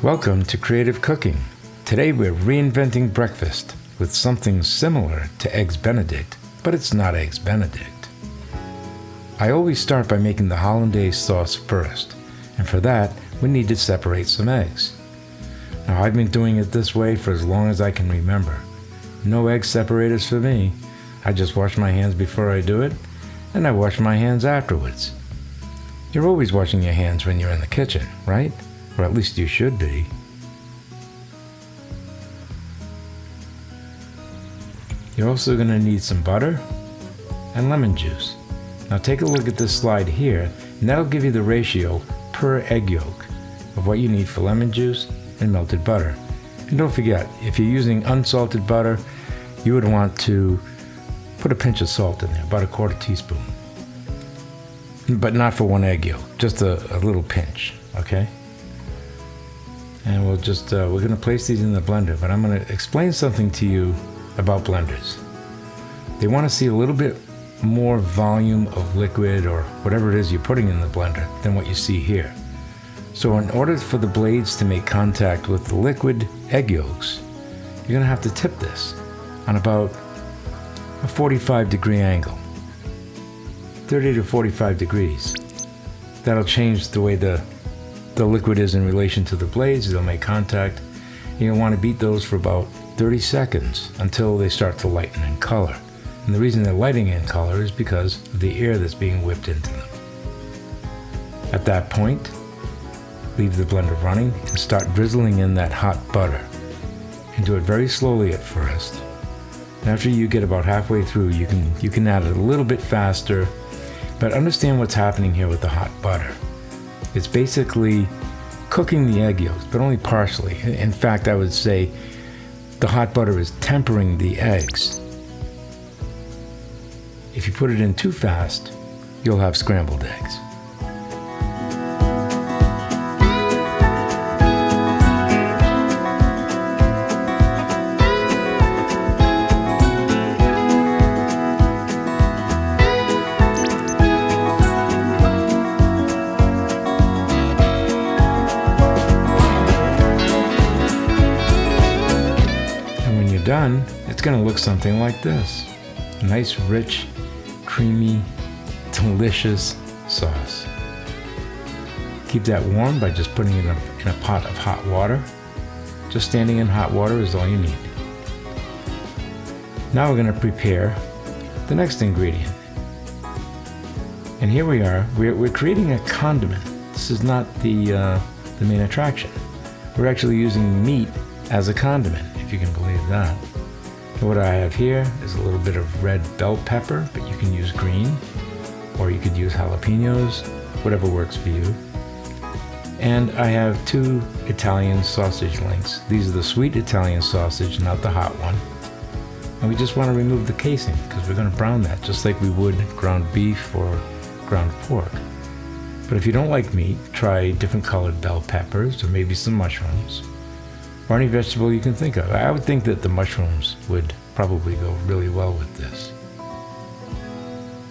Welcome to Creative Cooking. Today we're reinventing breakfast with something similar to Eggs Benedict, but it's not Eggs Benedict. I always start by making the Hollandaise sauce first, and for that we need to separate some eggs. Now I've been doing it this way for as long as I can remember. No egg separators for me. I just wash my hands before I do it, and I wash my hands afterwards. You're always washing your hands when you're in the kitchen, right? Or at least you should be. You're also going to need some butter and lemon juice. Now take a look at this slide here, and that'll give you the ratio per egg yolk of what you need for lemon juice and melted butter. And don't forget, if you're using unsalted butter, you would want to put a pinch of salt in there, about a quarter teaspoon. But not for one egg yolk, just a little pinch, okay? And we're going to place these in the blender, but I'm going to explain something to you about blenders. They want to see a little bit more volume of liquid or whatever it is you're putting in the blender than what you see here. So in order for the blades to make contact with the liquid egg yolks, you're going to have to tip this on about a 45-degree angle, 30 to 45 degrees. That'll change the way the liquid is in relation to the blades. They'll make contact. You'll want to beat those for about 30 seconds until they start to lighten in color. And the reason they're lighting in color is because of the air that's being whipped into them. At that point, leave the blender running and start drizzling in that hot butter. And do it very slowly at first. And after you get about halfway through, you can add it a little bit faster, but understand what's happening here with the hot butter. It's basically cooking the egg yolks, but only partially. In fact, I would say the hot butter is tempering the eggs. If you put it in too fast, you'll have scrambled eggs. Done, it's going to look something like this. A nice, rich, creamy, delicious sauce. Keep that warm by just putting it in a pot of hot water. Just standing in hot water is all you need. Now we're going to prepare the next ingredient. And here we are. We're creating a condiment. This is not the main attraction. We're actually using meat as a condiment, if you can believe that. So what I have here is a little bit of red bell pepper, but you can use green, or you could use jalapenos, whatever works for you. And I have 2 Italian sausage links. These are the sweet Italian sausage, not the hot one. And we just want to remove the casing because we're going to brown that just like we would ground beef or ground pork. But if you don't like meat, try different colored bell peppers or maybe some mushrooms. Or any vegetable you can think of. I would think that the mushrooms would probably go really well with this.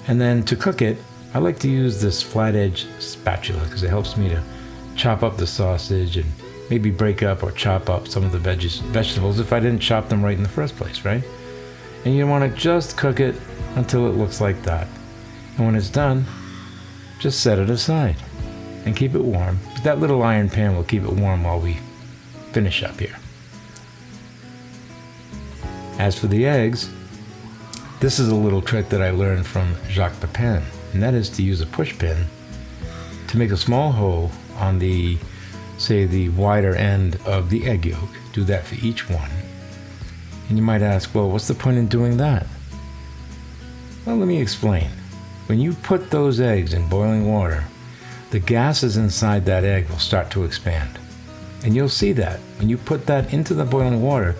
And then to cook it, I like to use this flat edge spatula because it helps me to chop up the sausage and maybe break up or chop up some of the vegetables if I didn't chop them right in the first place, right? And you want to just cook it until it looks like that. And when it's done, just set it aside and keep it warm. But that little iron pan will keep it warm while we finish up here. As for the eggs, this is a little trick that I learned from Jaques Pepin, and that is to use a push pin to make a small hole on the wider end of the egg yolk. Do that for each one. And you might ask, well, what's the point in doing that? Well, let me explain. When you put those eggs in boiling water, the gases inside that egg will start to expand. And you'll see that when you put that into the boiling water,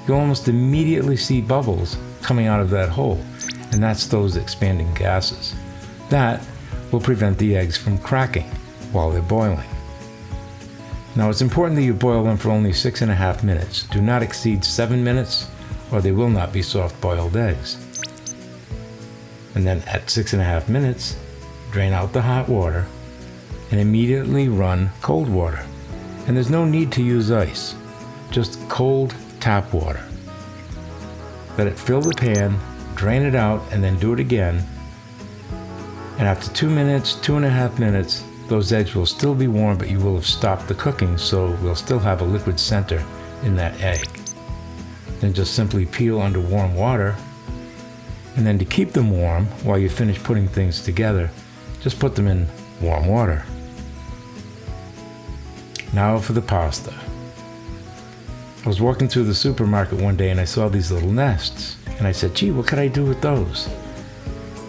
you'll almost immediately see bubbles coming out of that hole. And that's those expanding gases. That will prevent the eggs from cracking while they're boiling. Now it's important that you boil them for only 6.5 minutes. Do not exceed 7 minutes or they will not be soft boiled eggs. And then at 6.5 minutes, drain out the hot water and immediately run cold water. And there's no need to use ice, just cold tap water. Let it fill the pan, drain it out, and then do it again. And after 2 minutes, 2.5 minutes, those eggs will still be warm, but you will have stopped the cooking, so we'll still have a liquid center in that egg. Then just simply peel under warm water. And then to keep them warm while you finish putting things together, just put them in warm water. Now for the pasta. I was walking through the supermarket one day and I saw these little nests. And I said, gee, what could I do with those?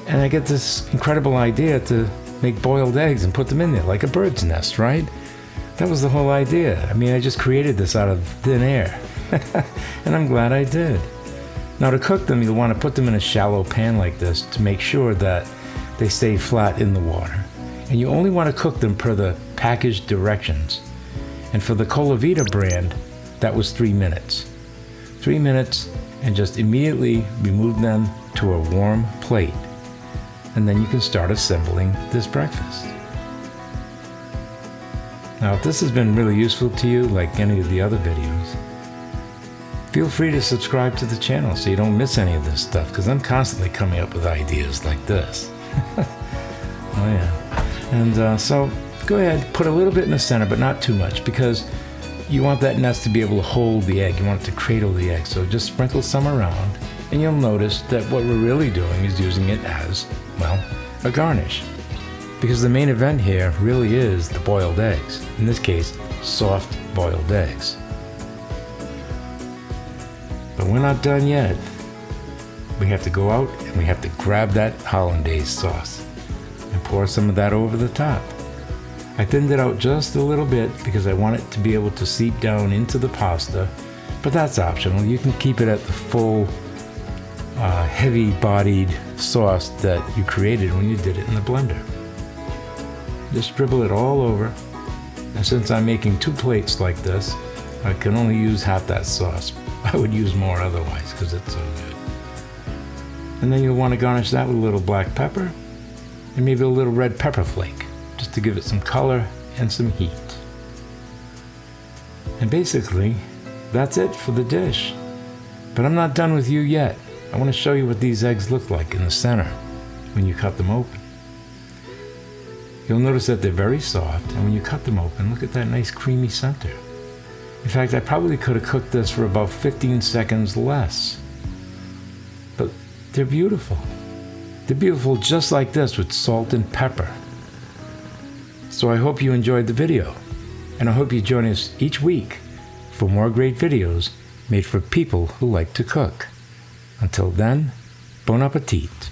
And I get this incredible idea to make boiled eggs and put them in there, like a bird's nest, right? That was the whole idea. I mean, I just created this out of thin air. And I'm glad I did. Now to cook them, you'll want to put them in a shallow pan like this to make sure that they stay flat in the water. And you only want to cook them per the package directions. And for the Colavita brand, that was 3 minutes. 3 minutes, and just immediately remove them to a warm plate. And then you can start assembling this breakfast. Now, if this has been really useful to you, like any of the other videos, feel free to subscribe to the channel so you don't miss any of this stuff, because I'm constantly coming up with ideas like this. Oh yeah. And so go ahead, put a little bit in the center, but not too much, because you want that nest to be able to hold the egg. You want it to cradle the egg. So just sprinkle some around, and you'll notice that what we're really doing is using it as, well, a garnish. Because the main event here really is the boiled eggs. In this case, soft boiled eggs. But we're not done yet. We have to go out and we have to grab that Hollandaise sauce and pour some of that over the top. I thinned it out just a little bit because I want it to be able to seep down into the pasta, but that's optional. You can keep it at the full, heavy-bodied sauce that you created when you did it in the blender. Just dribble it all over, and since I'm making 2 plates like this, I can only use half that sauce. I would use more otherwise because it's so good. And then you'll want to garnish that with a little black pepper and maybe a little red pepper flake, just to give it some color and some heat. And basically, that's it for the dish. But I'm not done with you yet. I want to show you what these eggs look like in the center when you cut them open. You'll notice that they're very soft, and when you cut them open, look at that nice creamy center. In fact, I probably could have cooked this for about 15 seconds less. But they're beautiful. They're beautiful just like this with salt and pepper. So I hope you enjoyed the video, and I hope you join us each week for more great videos made for people who like to cook. Until then, bon appetit.